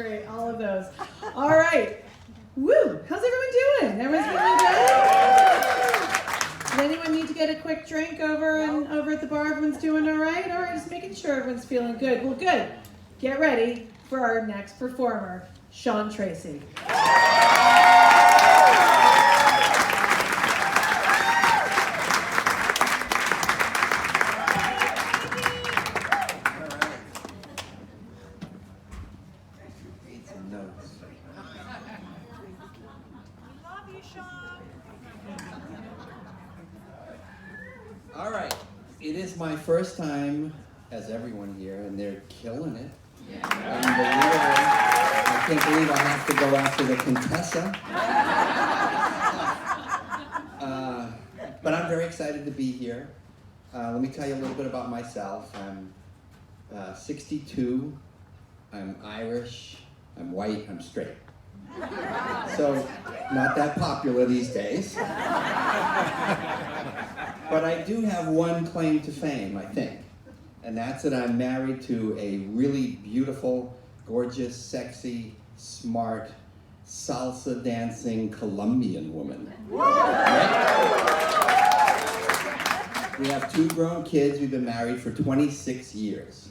great. All of those. All right. Woo! How's everyone doing? Everyone's feeling good? Does anyone need to get a quick drink over at the bar? Everyone's doing all right? All right, just making sure everyone's feeling good. Well, good. Get ready for our next performer, Tracey. All right, it is my first time as everyone here, and they're killing it. Unbelievable. I can't believe I have to go after the Contessa. But I'm very excited to be here. Let me tell you a little bit about myself. I'm 62, I'm Irish, I'm white, I'm straight. So, not that popular these days. But I do have one claim to fame, I think. And that's that I'm married to a really beautiful, gorgeous, sexy, smart, salsa dancing Colombian woman. Right? We have 2 grown kids. We've been married for 26 years.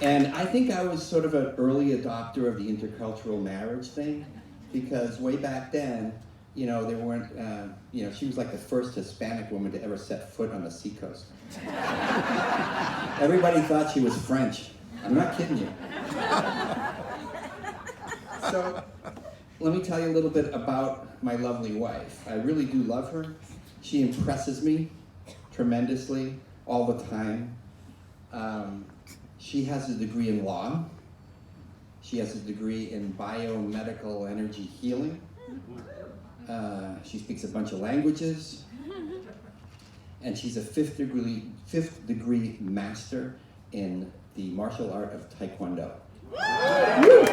And I think I was sort of an early adopter of the intercultural marriage thing, because way back then, there weren't, she was like the first Hispanic woman to ever set foot on the seacoast. Everybody thought she was French. I'm not kidding you. So, let me tell you a little bit about my lovely wife. I really do love her. She impresses me tremendously all the time. She has a degree in law. She has a degree in biomedical energy healing. She speaks a bunch of languages, and she's a fifth degree master in the martial art of Taekwondo. Yeah.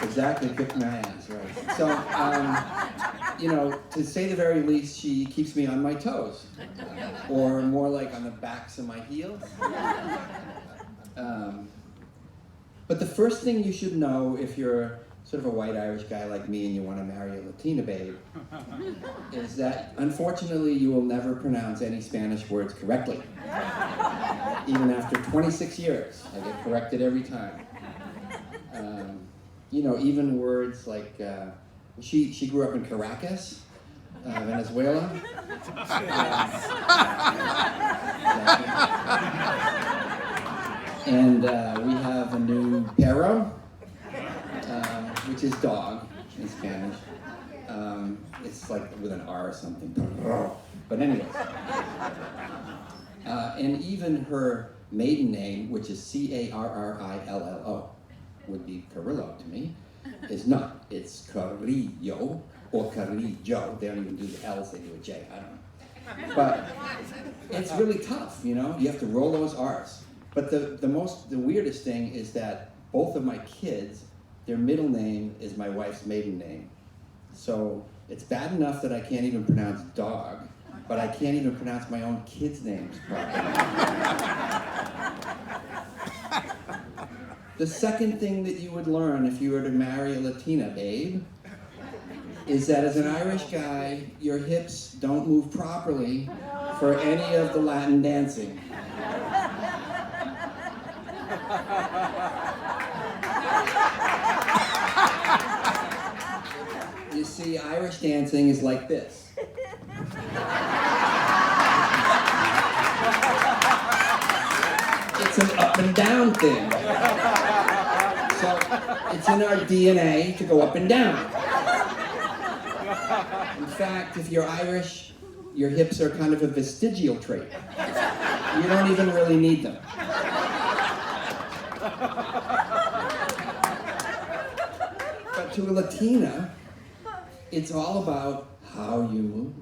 Exactly, kicked my ass, right? So, to say the very least, she keeps me on my toes, or more like on the backs of my heels. But the first thing you should know if you're sort of a white Irish guy like me and you want to marry a Latina babe, is that unfortunately you will never pronounce any Spanish words correctly. Even after 26 years, I get corrected every time. Even words like, she grew up in Caracas, Venezuela. And we have a new perro, which is dog in Spanish. It's like with an R or something. But anyways. And even her maiden name, which is Carrillo, would be Carrillo to me, is not. It's Carrillo or Carrillo. They don't even do the L's, they do a J. I don't know. But it's really tough, you have to roll those R's. But the weirdest thing is that both of my kids, their middle name is my wife's maiden name. So it's bad enough that I can't even pronounce dog, but I can't even pronounce my own kids' names properly. The second thing that you would learn if you were to marry a Latina babe is that as an Irish guy, your hips don't move properly for any of the Latin dancing. You see, Irish dancing is like this. It's an up and down thing. So it's in our DNA to go up and down. In fact, if you're Irish, your hips are kind of a vestigial trait. You don't even really need them. But to a Latina, it's all about how you move.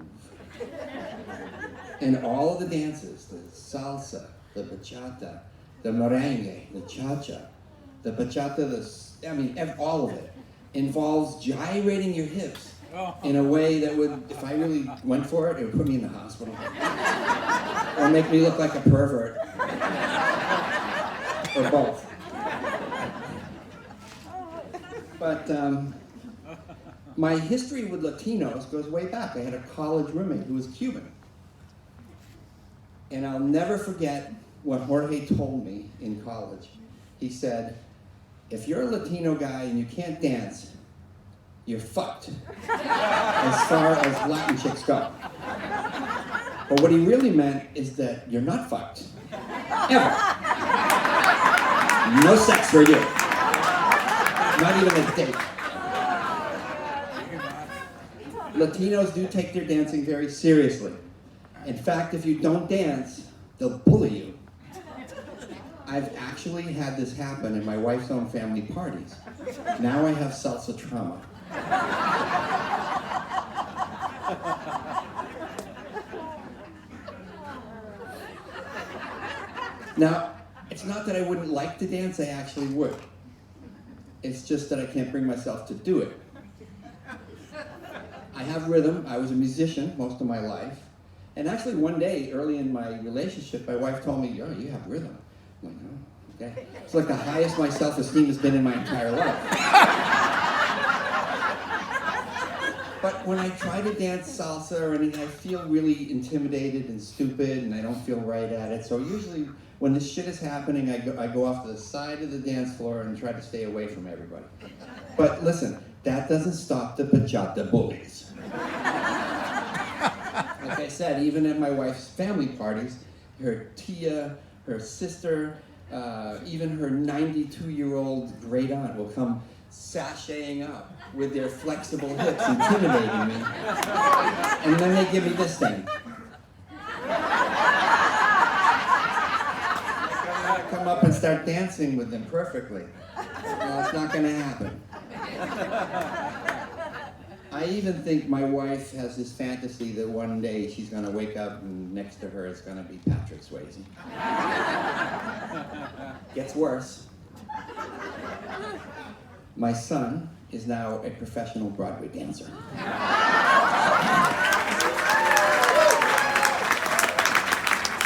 And all of the dances, the salsa, the bachata, the merengue, the cha-cha, the bachata, all of it involves gyrating your hips in a way that would, if I really went for it, it would put me in the hospital. Or make me look like a pervert. Or both. But my history with Latinos goes way back. I had a college roommate who was Cuban. And I'll never forget what Jorge told me in college. He said, if you're a Latino guy and you can't dance, you're fucked, as far as Latin chicks go. But what he really meant is that you're not fucked, ever. No sex for you. Not even a date. Latinos do take their dancing very seriously. In fact, if you don't dance, they'll bully you. I've actually had this happen in my wife's own family parties. Now I have salsa trauma. Now, it's not that I wouldn't like to dance, I actually would. It's just that I can't bring myself to do it. I have rhythm. I was a musician most of my life. And actually one day, early in my relationship, my wife told me, oh, you have rhythm. I'm like, oh, okay. It's like the highest my self-esteem has been in my entire life. But when I try to dance salsa or anything, I feel really intimidated and stupid, and I don't feel right at it. So usually, when this shit is happening, I go off to the side of the dance floor and try to stay away from everybody. But listen, that doesn't stop the bachata bullies. Like I said, even at my wife's family parties, her tia, her sister, even her 92-year-old great aunt will come sashaying up with their flexible hips, intimidating me. And then they give me this thing. I come up and start dancing with them perfectly. No, it's not going to happen. I even think my wife has this fantasy that one day she's going to wake up and next to her is going to be Patrick Swayze. Gets worse. My son is now a professional Broadway dancer.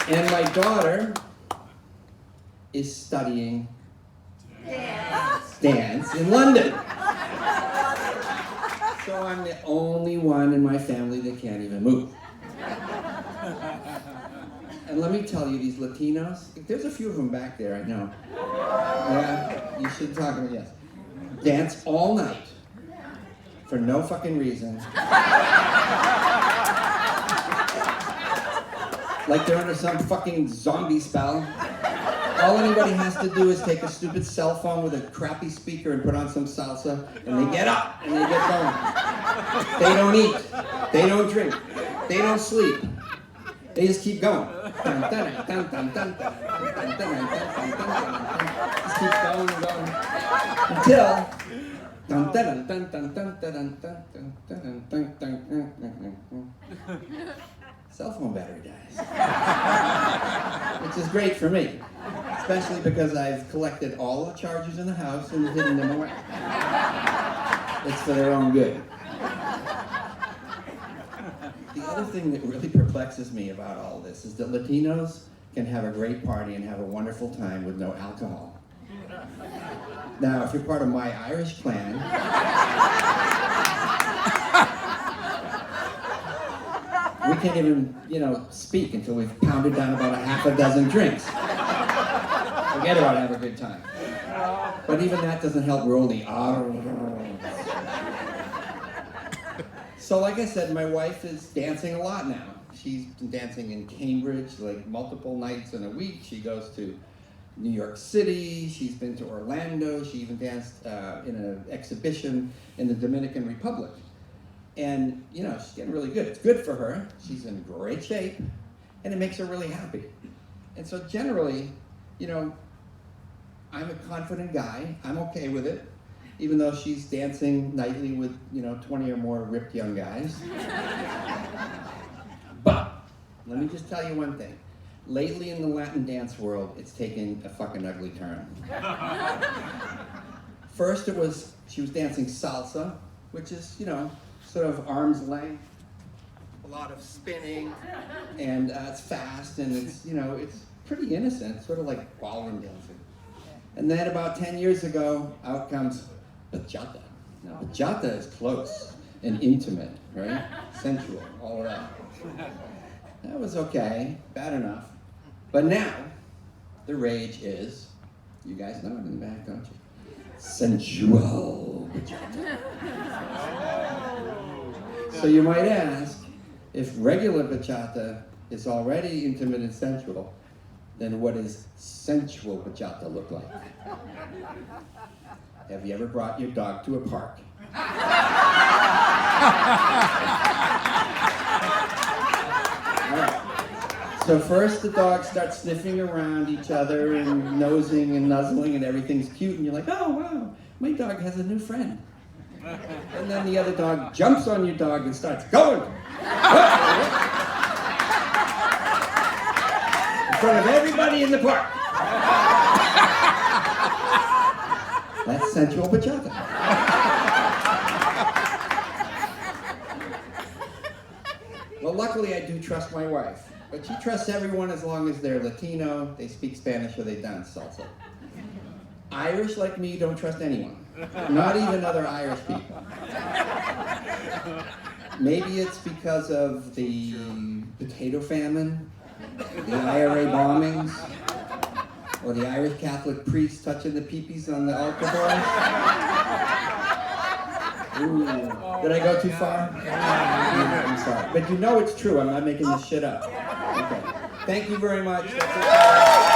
And my daughter is studying dance in London. So I'm the only one in my family that can't even move. And let me tell you, these Latinos, there's a few of them back there, I know. Yeah, you should talk to them, yes. Dance all night for no fucking reason. Like they're under some fucking zombie spell. All anybody has to do is take a stupid cell phone with a crappy speaker and put on some salsa, and they get up and they get going. They don't eat. They don't drink. They don't sleep. They just keep going. Just keep going and going until cell phone battery dies. Which is great for me, especially because I've collected all the chargers in the house and hidden them away. It's for their own good. The other thing that really perplexes me about all this is that Latinos can have a great party and have a wonderful time with no alcohol. Now, if you're part of my Irish clan, we can't even, speak until we've pounded down about a half a dozen drinks. Forget about having a good time. But even that doesn't help roll the R's. So like I said, my wife is dancing a lot now. She's been dancing in Cambridge like multiple nights in a week. She goes to New York City. She's been to Orlando. She even danced in an exhibition in the Dominican Republic. And, she's getting really good. It's good for her. She's in great shape. And it makes her really happy. And so generally, I'm a confident guy. I'm okay with it. Even though she's dancing nightly with, 20 or more ripped young guys. But, let me just tell you one thing. Lately in the Latin dance world, it's taken a fucking ugly turn. First she was dancing salsa, which is, sort of arm's length, a lot of spinning, and it's fast, and it's, it's pretty innocent, sort of like ballroom dancing. And then about 10 years ago, out comes bachata. Now, bachata is close and intimate, right? Sensual, all of that. That was okay, bad enough. But now, the rage is, you guys know it in the back, don't you? Sensual bachata. So you might ask, if regular bachata is already intimate and sensual, then what does sensual bachata look like? Have you ever brought your dog to a park? Right. So first the dogs start sniffing around each other and nosing and nuzzling and everything's cute and you're like, oh wow, my dog has a new friend. And then the other dog jumps on your dog and starts going. In front of everybody in the park. That's sensual bachata. Well, luckily I do trust my wife, but she trusts everyone as long as they're Latino, they speak Spanish, or they dance salsa. Irish like me don't trust anyone, not even other Irish people. Maybe it's because of the potato famine, the IRA bombings, or the Irish Catholic priest touching the peepees on the altar boy. Ooh, did I go too far? I'm sorry. But you know it's true, I'm not making this shit up. Okay. Thank you very much. That's it.